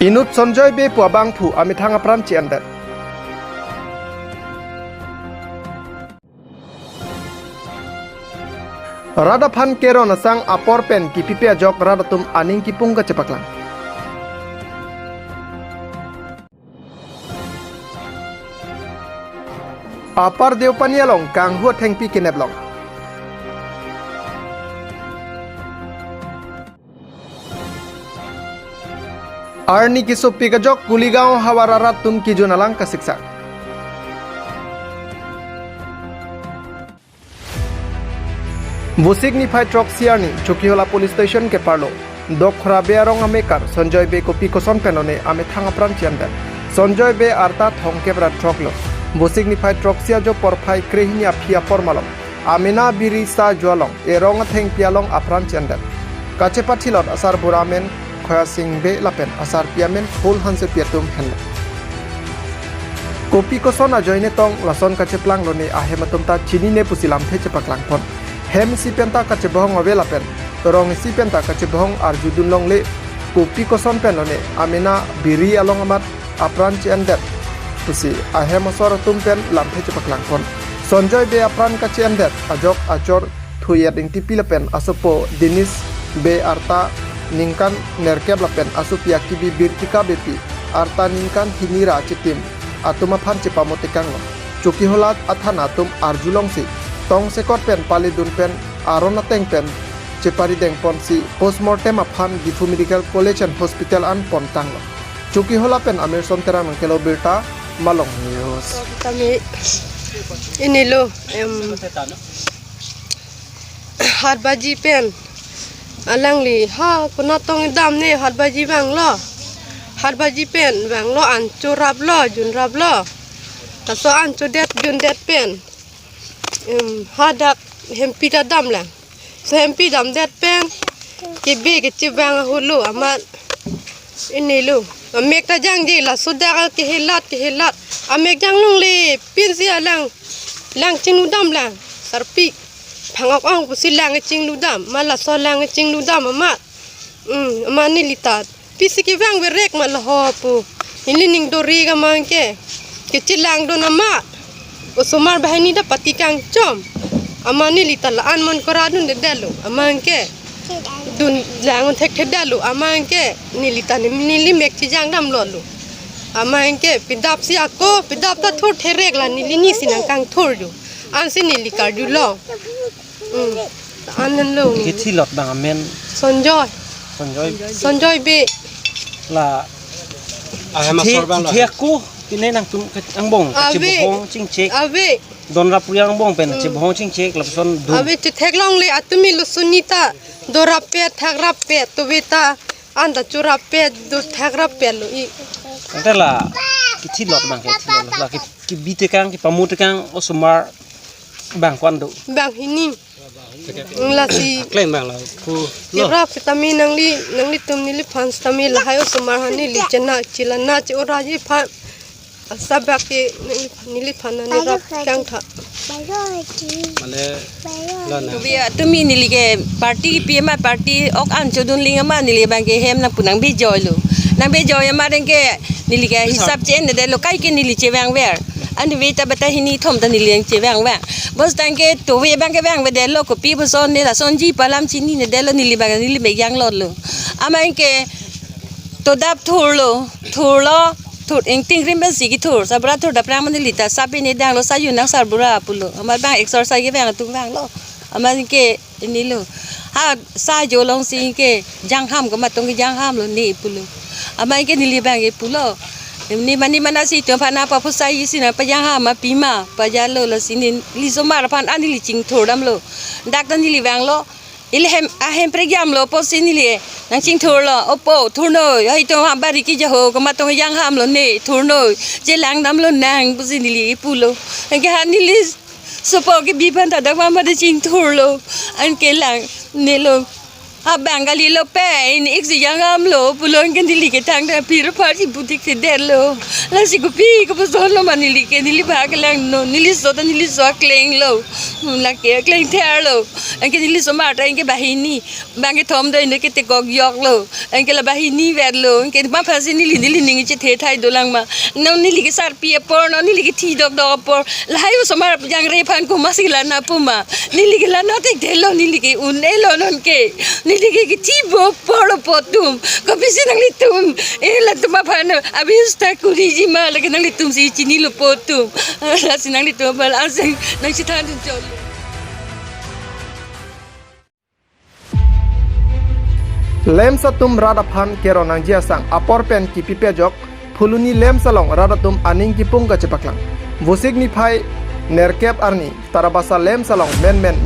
Inut Sonjoy be puabang pu amithang apran ciandat. Radaphan kero nasang apor pen kipipe jok radatum aning kipung kecepaklang. Apar deupanialong kang huat hengpi kineblong. Arni kisupi kajok kuligao hawararat tum kijunalang kasiksa. Busik ni phai trok siarni Chukiola police station ke parlo. Dok khrabe arong amekar Sonjoy be kopi koson penone ame thanga pran ciandan. Sonjoy be arta thongke bra troklo. Busik ni phai trok sia jo por phai krehni aphia formalong. Amena biri sa jualong erong theng pialong apran ciandan. Kache pathilot asar buramen khoya sing be lapen asar piamen hol hanse piatum henna. Kopi koson ajoine tong lason kache plang lone ahematum ta chini ne pusilam the chepaklang pon. Hem si penta kache bohong awela pen rong si penta kache bohong arjudun long le kopi koson pen lone amena biri along amat apran ciandat pusi ahem asor tum pen lam the chepaklang pon. Sonjoy be apran kache andat ajok achor thuyat ing tipi lapen asopo dinis be arta ningkan nerkeb lapen asupia kibi birtika bepi arta ningkan hinira chitim atuma phan chipamotikang chuki holat athan atum arjulong si tong sekot pen pali dun pen arona teng pen chepari deng pon si postmortem aphan gifu medical college and hospital an pon tang chuki hola pen amerson terang kelo berta malong news kami ini lo hat baji pen alang li ha kuna tong dam ne hat baji bang lo hat baji pen bang lo an curap lo jun rap lo taso an cudet jun det pen hadak hempi dam lang so hempi dam det pen ke be ke cibang hulu amat ini lu amek ta jang ji la sudah ke hilat amek jang lung le pin si lang cing dam lang sarpi phangok ang pusi lang cing dam mala so lang cing dam amat amat ni litat pisi ke bang berek mal ho pu ini ning dori ka mangke ke cilang do nama Usumar bahani da pati kang com amani litala an mon koradun de dalu amangke dun langon thek dalu amangke nilita nili mek chi jang dam lolu amangke pidap si ako pidap ta thur therek la nili ni sinang kang thur ju an si nili kar ju lo an lo ki thilot bang amen sonjoy be la ahema sorbang la thiaku kini nang tum ang bong cibohong cingcek ave don rapuriang bong pen cibohong cingcek lapson du ave thek long le atumi lu sunita do rape thak rape to beta anda churape do thak rape lu I antela ki thilot bang ki thilot la ki bitekang ki pamutekang osumar bang kwando bang hini la si kleng bang la ku rap vitamin nang li tum ni li phans tamil hayo sumar hani li chena chilana chi oraji pha sabaki nili phana ni rap kang tha mane lana Via tumi nili ke party PMA party ok an chodun linga ma nili bang ke hem na punang be joy lu nang be joy ma deng ke nili ke hisap chen de lo kai ke nili che wang wer an we ta bata hini thom ta nili che wang wang bos tang ke to we bang ke wang we de lo ko pi bu son ne la son ji palam chini ne de lo nili bang nili be yang lo lu amai ke to dap thur lo thur ing ting rim ba si ki thur sabra thur da prang man lita sabi ne dang lo sayu nak sarbura pulo amar bang exercise ke bang tu bang lo amar ke ni lo ha sa jo long si ke jang ham ko ma tong ke jang ham lo ni pulo amar ke ni li bang ke pulo ni mana si tu phana pa phusai si na pa jang ham ma pi ma pa ja lo lo si ni li so mar phan an li ching thur dam lo dak tan ni li bang lo ilhem ahem pregyam lo po sinili nang ching thur lo opo thur no ai to ham bari ki je ho ko ma to yang ham lo ne thur no je lang dam lo nang pu sinili pulo ke hanili sopo ke bi ban ta da ma de ching thur lo an ke lang ne lo Bengali lo pe ini iksi yang am lo pulon kan dili ke tang da pir party butik se der lo la si ko pi ko so lo manili ke dili ba ke lang no nili so kleng lo la ke kleng ter lo en ke dili so ma ta en ke bahini bang ke thom da ne ke te gog yok lo en ke la bahini ver lo en ke ma phasi nili ning che the thai do lang ma no nili ke sar pi por no nili ke thi dog dog por la hayo so ma jang re phan ko masila na puma nili ke la no te de lo nili ke un elo non ke niligi kitibo polo potum kapisi nang litum latum apa na abis tak kuriji ma lagi nang litum si chini lo potum lasi nang litum bal asing nang sitan jol lem satum radaphan kero nang jia sang apor pen ki pipe jok phuluni lem salong radatum aning ki pung ka chepaklang vosik ni phai nerkep arni tarabasa lem salong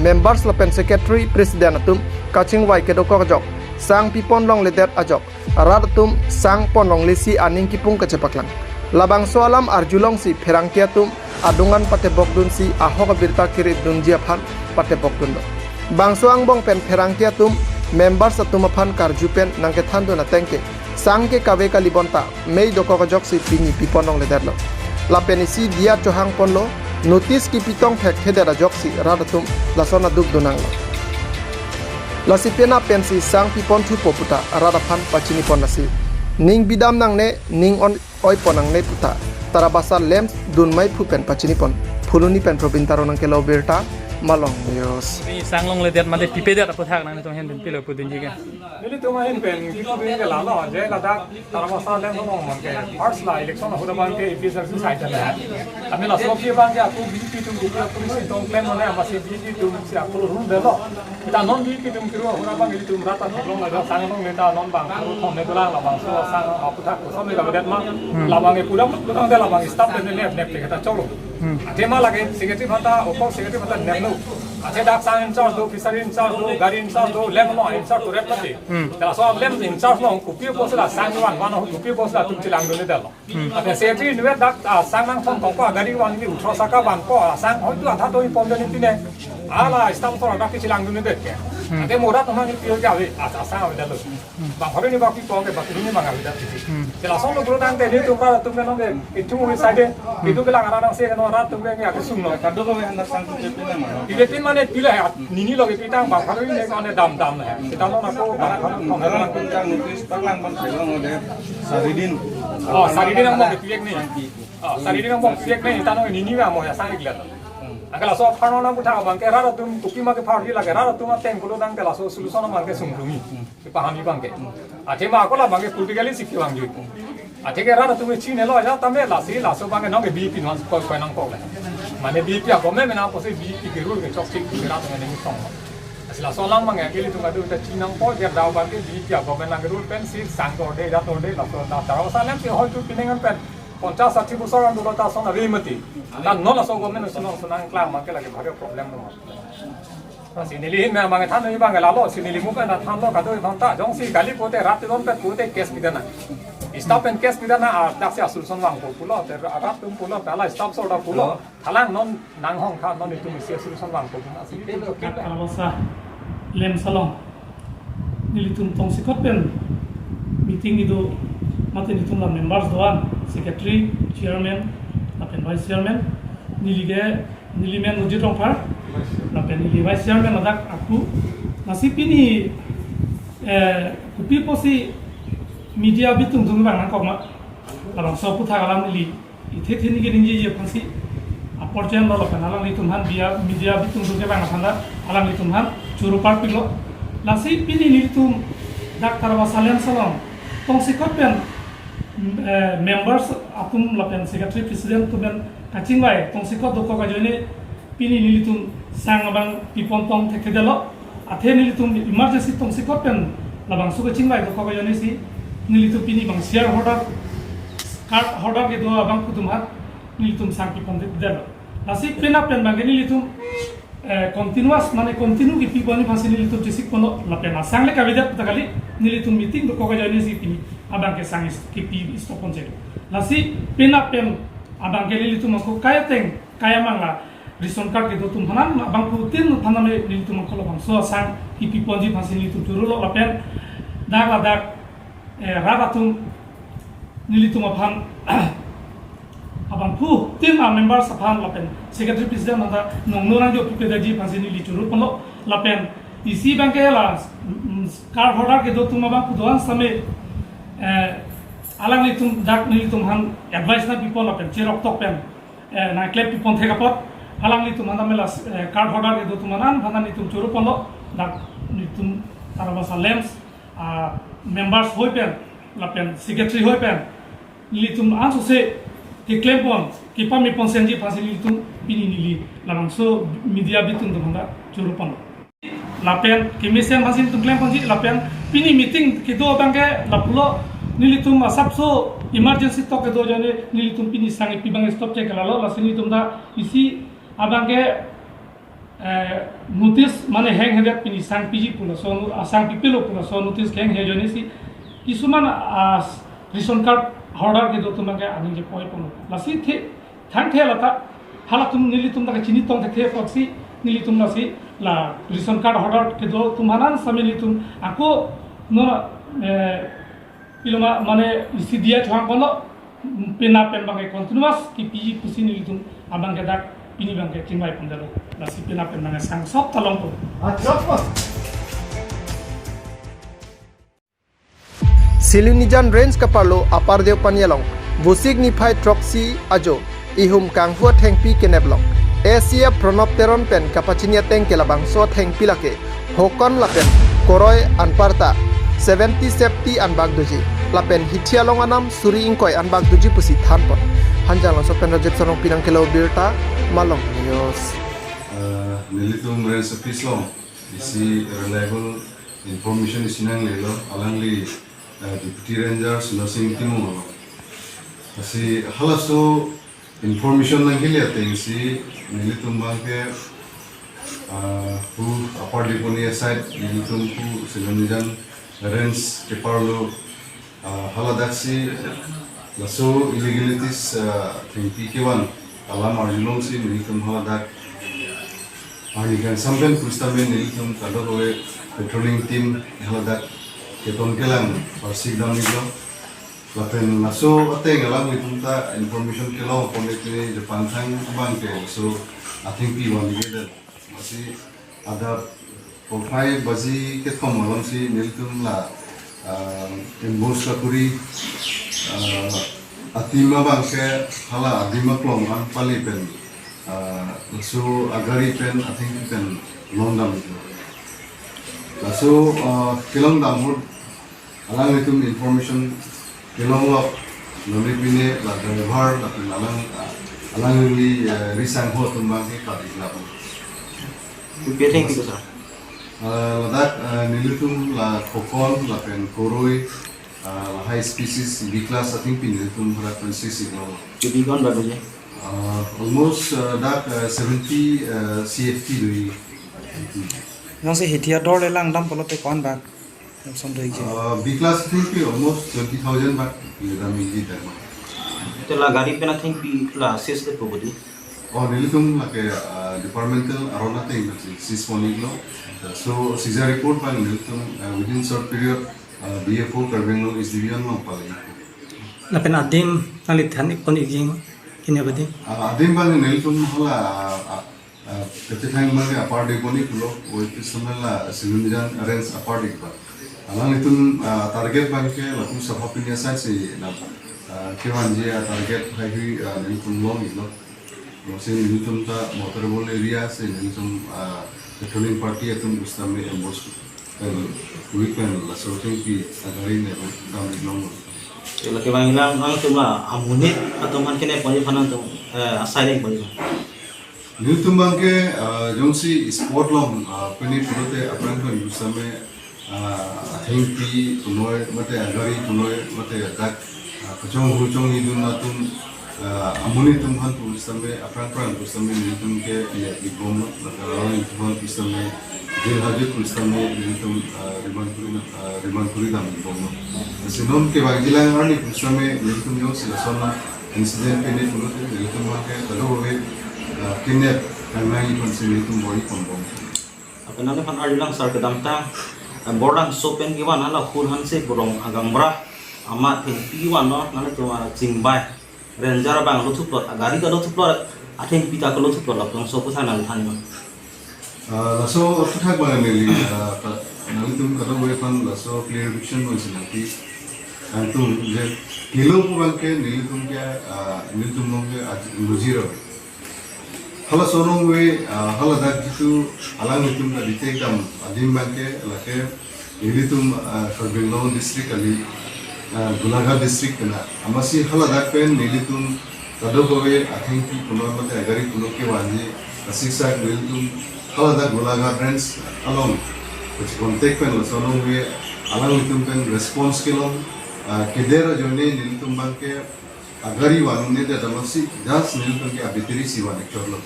members lapen secretary president atum kaching wai kedoko jok sang pipon long ledet ajok radatum sang ponlong lisi aning ki pung ka chepaklang labang soalam arjulong si pherangkiatum adungan pate bokdun si ahok birta kiri dunjia phan pate bokdun do bangso ang bong pen pherangkiatum members atum phan karjupen nangke thandu na tengke sang ke kawe kalibonta mei doko jok si pini pipon long ledet lo lapenisi dia johang ponlo notice ki pitong phek thedera joksi radatum lasona duk dunang lasipena pensi sang pipon thu poputa radaphan pachini ponasi ning bidam nang ne ning on oi ponang ne puta tarabasa lem dunmai phu pen pachini pon phuluni pen probintaro nang kelo berta malong news ni sanglong le det mate pipe det apothak nang tong hen den pilo pudin jige Ini tu main pen kita beri ke lama je kata tarama salah yang ngomong mungkin first lah election aku dah bangke officer tu saya jalan. Kami lah sebab dia bangke aku BJP tu kita polisi tu plan mana masih BJP tu si aku rule delo. Kita non BJP tu kira aku nak bangke tu merata sebelum ada sangat orang lenda non bang aku thom ne tu lah bang so sang aku tak aku sampai kalau mah lah bangke pulang dah lah bangke staff dan left kita colo. Tema lagi secretary bata opor secretary bata nelo. Aja dak sang in charge do officer in charge do gari in charge do lem no in charge do rep lagi. Kalau soal lem in charge no kupi bos lah sang wan wan kupi bos lah tu cilang dulu dah lo. Ada secretary ni dak sang nang thong kong ko gari wan ni utro saka wan ko sang hoi tu ada tu impon dan ini ne. Ala staff so dak cilang dulu dah ke. Ada mudah tu mana pilih jawi sang dah lo. Bang hari ni baki kong ke baki ni bang ada tu. Kalau soal lo guru tang ni tu kalau tu kan orang itu mungkin side itu kelang orang se kan orang tu kan ya kesung lo. Kado kau yang nak sang tu cepet mana pilih ya nini lagi pitang bang hari ni kan ada dam lah. Kita lo nak ko barang kong Orang puncak nuklis paklang bang selong ada Saridin. Oh, Saridin ang mau pilih ni. Oh, Saridin ang mau pilih ni. Tanong ini ni mau ya Saridin gila. Angkala so parno na buta bang ke rara tum tuki ma ke party lage rara tum aten kulo dang kala so solution ma ke sungrumi. Ke pahami bang ke. Ate ma akola bang ke politically sikhi bang ju. Ate ke rara tum chine lo ja tame la so bang ke nong ke BP no ko nang ko la. Mane BP a ko me na ko se BP ke rule ke chok chik ke rara ngene ni song. Asila so lang bang ke li tum adu ta chinang ko ke daw bang ke BP a ko me lang ke rule pen si sang ko de ja to de la so na taraw sa lem ke hoi tu pinengan pen 50-60 besar dulu tak sona remati. Dan nol asal komen senang kelang makan lagi banyak problem tu. Sini lihat memang kan ini bang lalu sini lihat muka dan thanlo kado itu tak. Jong si kali kote rat itu pun kote case bidana. Stop and case bidana tak si solution bang pulau. Ter rat tu pulau. Kalau stop sorda pulau. Halang non nang hong kan non itu mesti solution bang pulau. Kalau sah lem salong nilitum tong sikot pen meeting itu mati nitum la members doan secretary chairman apen vice chairman nilimen nujit rong par apen nili vice chairman adak aku nasipi ni kupi posi media bitung tung bang nang ma kalau so putha kalam nili ithe thini ke ninji je phansi aporjan lo kan alang litum han biya media bitung tung bang thanda alang litum han churu par pilo nasipi ni nilitum dak tarwa salem salom tong sikot pen members atum lapen secretary president tumen kaching bai tong sikot doko ka jone pini nilitum sangabang pipontong thekedelo athe nilitum emergency tong sikot pen labang su kaching bai doko ka jone si nilitum pini bang shareholder card holder ke do abang kutum hat nilitum sang pipon delo nasi pena pen bang nilitum continuous mane continue ki pipon ni phasi nilitum jisik pono lapen asang le kabidat takali nilitum meeting doko ka jone si pini abang ke sang kipi stopon je nasi pena pen abang ke nilitum ko kaya teng kaya mangla ration card gitu tum hanan bang putin thaname nilitum ko bang so sang ipi ponji phasin nilitum turulo lapen dak ragatum nilitum aphan abang pu tim member saphan lapen secretary president nanda nongnoran jo pipedaji phasin nilitum rulo lapen isi bank ke la card holder ke do tum abang pudoan same alang nilitum dak nilitum han advice na people lapen cherok tok pen na klep pipon theka pot halang ni tumana melas card holder ke do tumanan hanan ni tum churu ponlo dak ni tum tarabasa lems members hoi pen lapen secretary hoi pen li tum anso se ki claim pon ki pami pon senji phasi li tum pini ni li lamang so media bitung tum hanga churu ponlo lapen ki misen phasi tum claim ponji lapen pini meeting ki do bangke lapulo nilitum asapso emergency tok ke do jane nilitum pini sangi pibang stop check lalo lasini tum da isi abangke notice mane hang hedat pini sang piji pula so asang pipilo pula so notice hang he jone si kisuman ration card holder ke do tumangke ani je poi pono lasi the thang the lata halatum nilitum da chini tong the foxi nilitum lasi la ration card holder ke do tumanan samilitum ako no piloma mane isi dia thang pono pena pen bangai continuous ki piji pusi nilitum abangke dak ini bangke timai pendalo nasi pina penangan sang sop talong tu. Silunijan range kaparlo apar deu panyalong busik ni phai troxy ajo ihum kanghu thengpi keneblong Asia pronopteron pen kapachinia teng kelabang so thengpi lake hokon lapen koroi anparta 70 safety anbag doji lapen hithialong anam suri ingkoi anbag doji pusi thanpon hanjang lo sopen rajep sonong pinang kelo birta Malong News. Nilitum range office long. Isi reliable information isi nang lelo. Alangli deputy rangers nursing team lo. Asi halaso information nang hilia te isi nilitum bangke pu apar di punya side nilitum pu Silunijan range keparlo haladaksi laso illegalities tinggi kewan alam arjulong si nilitum haladak arnikan sampen kustamen nilitum kadoe patrolling team haladak keton kelang parsik dam nilo lapen laso ate ngalang nilitum ta information kelang ponekne Japan thang bang ke so ating pi wan gede masih ada pokai bazi ketom malam si nilitum la embos lakuri atima bangke hala adima klong an pali pen so agari pen ating pen londam so kilong damur alang itu information kilong lo nori pine la driver tapi alang li risang ho tumbang ke kadi lapu Pipiring itu sah. ladak nilitum la kokon la pen koroi high species B class I think pinitum references igno Jadi kan baru je. almost dak 70 CFT dui yang se hitia dor le lang dam polote kon bag som doi je B class I think almost 20,000 baht dami di dama Itulah gari pernah tinggi lah sis le pokoknya. nilitum la ke departmental arona thing sis moniglo so Caesar report pan nilitum within short period BFO Karbengo is division mang pala Lapen adim nalit han ikon iging kini abadi. adim bang nilitum hala ketika mang apart de boni pulo with samela Silunijan arrange apart de ba alang itu target bang ke lakum sahapinya sai si na kewan je target hai nilitum long itu masih nilitum ta motorable area se nilitum patrolling party atum ustame embos weekend la sorting pi agari ne dam long Kalau kita bilang orang tu lah amunit atau kan kena poni panan tu asal lagi poni. nilitum bang ke jongsi sport long peni pulote apran kan ustame hengpi tunoi mate agari tunoi mate dak kacong hucong idun atum amunit tum han tu ustame apran ustame nilitum ke ya ibom orang itu ustame Jil hajat ustame nilitum riman puri dam ibom Sinom ke bagilan arni ustame nilitum jong sila sona incident peni pulote nilitum ke kalau we kidnap karena ikan sini itu boleh kombong. Apa namanya pan arilang sar kedam tang borang sopen kiwan ala kun hanse borong agang brah amat piwan no nana cuma cingbai renjar bang lo tuplot agari ka lo tuplot ateng pita ka lo tuplot lapang so pusan nang than laso thak bang nili nalitum kata boleh pan laso clear vision masih nanti antum je kilo pun ke nilitum nongke luziro hala sonong we hala dak gitu alang nitum da ditek dam adim banke lake nilitum Karbenglong district ali Gulaghar district kena amasi hala dak pen nilitum kado bowe athing ki puno mate agari puno ke wanje asiksa nilitum hala dak Gulaghar friends along which contact pen sonong we alang nitum pen response kelong kedera jone nilitum banke agari wanune da damasi das nilitum ke abitiri siwan ekchorlo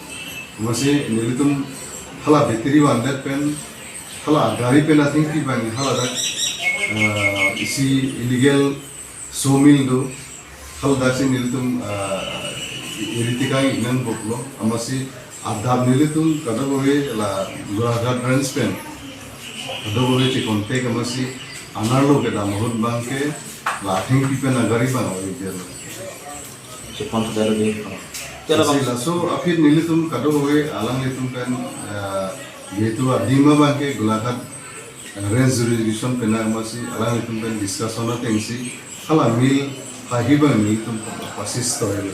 masih nilitum hala betiri wandet pen hala agari pen ating ki bang hala dak isi illegal sawmill do hala dak si nilitum iritikai inan boklo amasi adab nilitum kada bowe la Gulaghar branch pen kada bowe ci kontek amasi anarlo ke da mohon bangke la ating ki pen agari bang oi dia sepon sadar de Jadi laso akhir nilitum kado bowe alang nilitum kan yaitu adima bangke Gulaghar range jurisdiction pena masih alang nilitum kan discussion na tengsi hala mil kahiban nilitum pasis toil.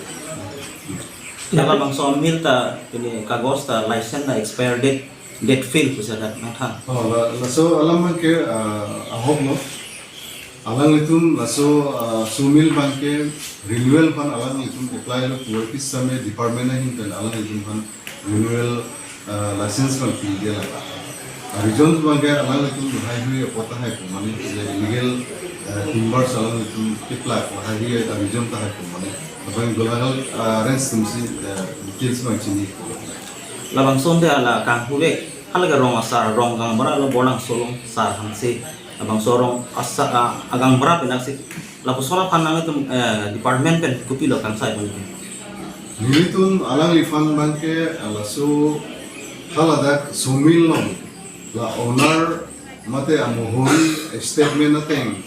Kalau bang so mil ta ini kagos ta license na expired date fail pusa dak nang Oh laso alam bangke ahok no alang nilitum laso sumil bangke renewal fan alang nilitum apply lo workis same department na hinten alang nilitum fan renewal license fan fee dia la region bangke alang nilitum highway pota hai ko mane illegal timber alang nilitum apply highway region ta hai ko mane abang Gulaghar range tumsi details bang chini labang sonde ala kang hubek halaga rong asar rong gang bara la bonang solong sar hanse abang sorong asa agang berapa nasi lapu sola panang itu departemen pen kopi lo kan saya mungkin nilitum alang lifan bangke alaso haladak sumil nom la owner mate amohori statement nateng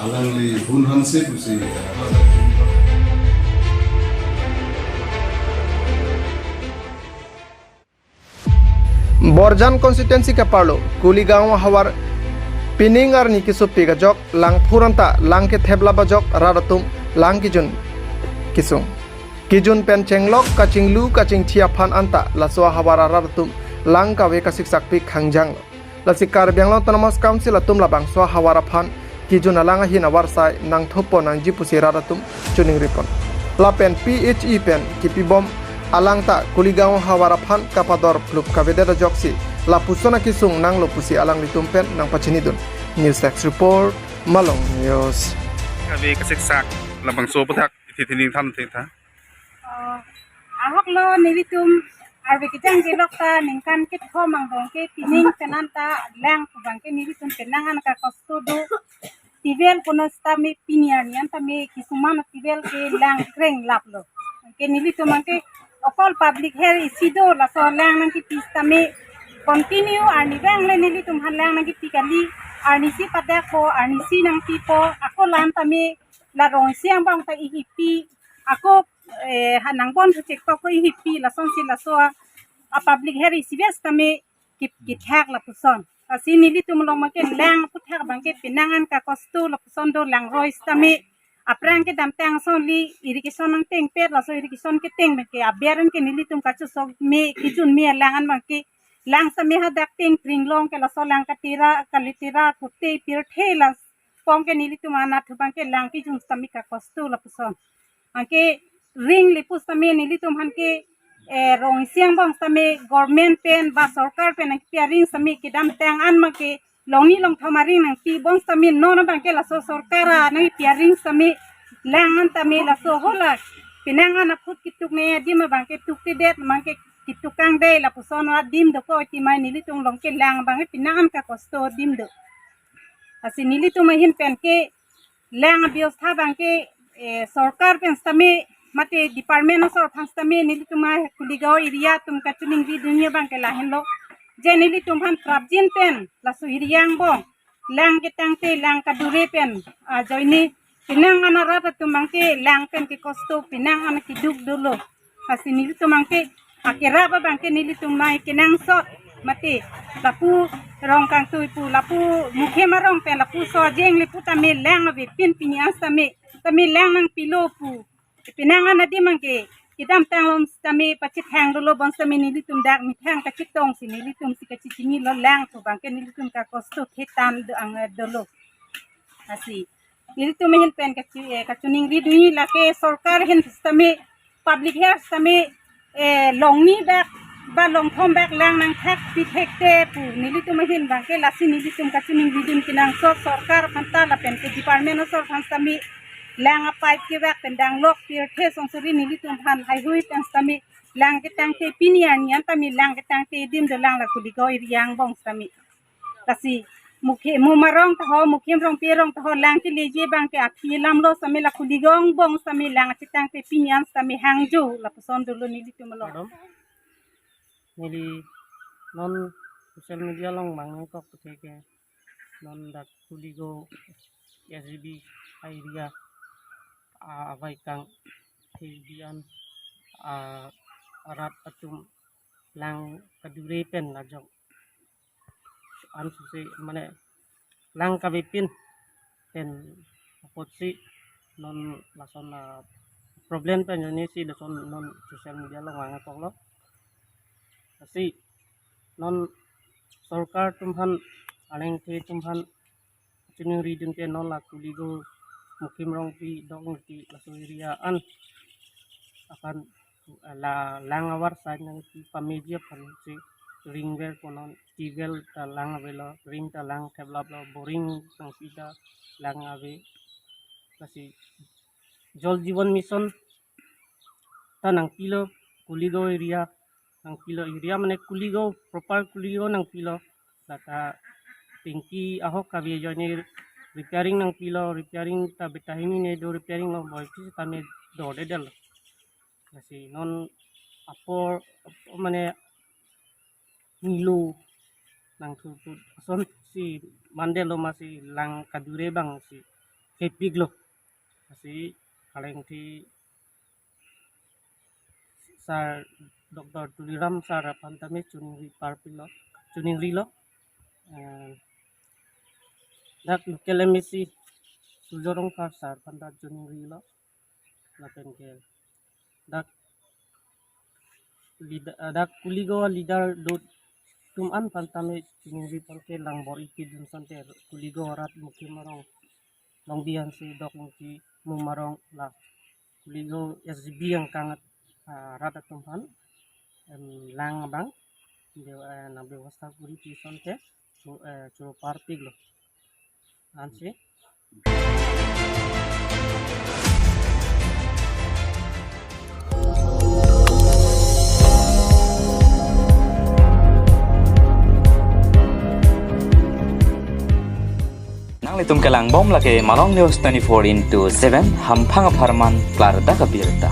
alang li hunhanse busi Borjan konstituensi ke parlo Kuligaon hawar piningar ni kisuk piga jok lang puranta lang ke thebla bajok radatum lang kijun pen chenglok kaching lu kaching chia phan anta laswa hawara radatum lang ka we kasik sakpi khangjang lasikar benglong tanamos council atum labang swa hawara phan kijun alanga hin awarsai nang thopo nang jipusi radatum chuning ripon la pen PHE pen kipi bom alangta Kuligaon hawara phan kapador plup kavedera joksi la pusona kisung nang lopusi alang litumpen nang pachinidun News X Report Malong News Kami kesiksak labang so putak itining tham tha ahok lo nilitum arbe kijang jelokta ningkan kit ho mangbong ke pining penanta lang bangke nilitum penangan ka kostudo tivel kono stami pinianian tami kisuman tivel ke lang kreng laplo ke nilitum ke okol public health isido la so lang nang ki pistami continue ani bang le nilitum halang nang ki tikali ani si padako ani si nang tipo ako lan tami la rong siang bang ta ihipi ako hanang bon cek ko ihipi la son si la so a public health isives tami kit hak la puson asi nilitum long make lang put hak bang ke pinangan ka kostu la puson do lang rois tami aprang ke dam tang son li irrigation nang teng per la so irrigation ke teng ke abiaran ke nilitum ka so me kijun me langan bang ke lang sa meha dak ting pringlong ke la so lang katira kalitira kutte pir thela pom ke nilitum ana thubang ke lang ki jun sami ka kostu la puson anke ring lipus tami nilitum han ke rong siang bang sami government pen ba sarkar pen ang ring sami ke dam tang an ma ke longi long thamaring nang ti bong sami no na bang ke la so sarkara nang ring sami langan tami la so hola pinangan aput kituk ne di ma bang ke tukti det mang ke kitukang de la puson wa dim do ko ti mai nilitum long ke lang bang pinangan ka kosto dim do asi nilitum hin pen ke lang bios tha bang ke sarkar pen sami mate department asor phangstami nilituma kuligao area tum kachuning vi dunia bang ke lahin lo je nilitum han trapjin pen lasu hiriang bong lang getang te lang kadure pen a joini pinang anarata tumang ke lang pen ke kosto pinang an kiduk dulu kasi nilitumang ke akira ba bang ke nilitum mai kenang sot mate lapu rong kang tui pu lapu mukhe marong pen lapu so jeng lipu tame lang ave pin pinya tame lang nang pilo pu pinangan nadi mangke kidam tang tame pachit hang dolo bang tame nilitum dak mithang kachit tong si nilitum si kachit chini lo lang to bang ke nilitum ka kosto thetan ang dolo asi nilitum hin pen kachuning ri dui la ke sarkar hin tame public health tame longni bak ba long thom bak lang nang thak pi thekte pu nilitum hin bang ke lasi nilitum kachuning ri dun kinang so sarkar phanta la pen ke department of tame lang pipe ke bak pendang lok pir the songsuri nilitum phan hai hui tang sami lang ke tang te pinian yan tami lang ke tang te dim de lang la kuligo iriang bong sami kasi mukhe mumarong taho mukhem rong pirong taho lang ke leje bang ke api lam lo sami la kuligong bong sami lang ke tang te pinian sami hangju la puson dulu nilitum lo nili non social media long mang kok ke non dak kuligo SGB area abai kang thibian arat atum lang kadure pen lajong an suse mane lang kabipin pen potsi non lason problem pen ni si lason non social media lo wang kok lo si non sarkar tumhan aleng the tumhan chunung region ke non la kuligo mukim rong pi dong ti lasuria an akan la langawar sa nang ti pamedia pan si ringwer konon tivel ta langavelo ring ta lang develop lo boring sang sida langave kasi jol jivan mission ta nang pilo kuligo area nang pilo area mane kuligo proper kuligo nang pilo lata tingki ahok kabe jone repairing nang pilo repairing ta betahini ne do repairing lo boy ki tame do de del kasi non apor mane nilu nang tu son si mandelo masih lang kadure bang si kepig lo kasi kaleng ti sar Dr. Tuliram sar pantame chuning parpilo chuning rilo dak kelemisi sujorong pasar panda juning rilo lapen ke dak kuligo leader dot tum an pantame juning ri panke lang bor iki dun sante kuligo rat mukim marong long bian si dok muki mumarong la kuligo SGB yang kangat rata tumpan lang bang na ବ୍ୟବସ୍ଥା kuri ti sante cho party lo ansi nang litum kelang bom lake Malong News 24/7 hampang aparman klar da kabirta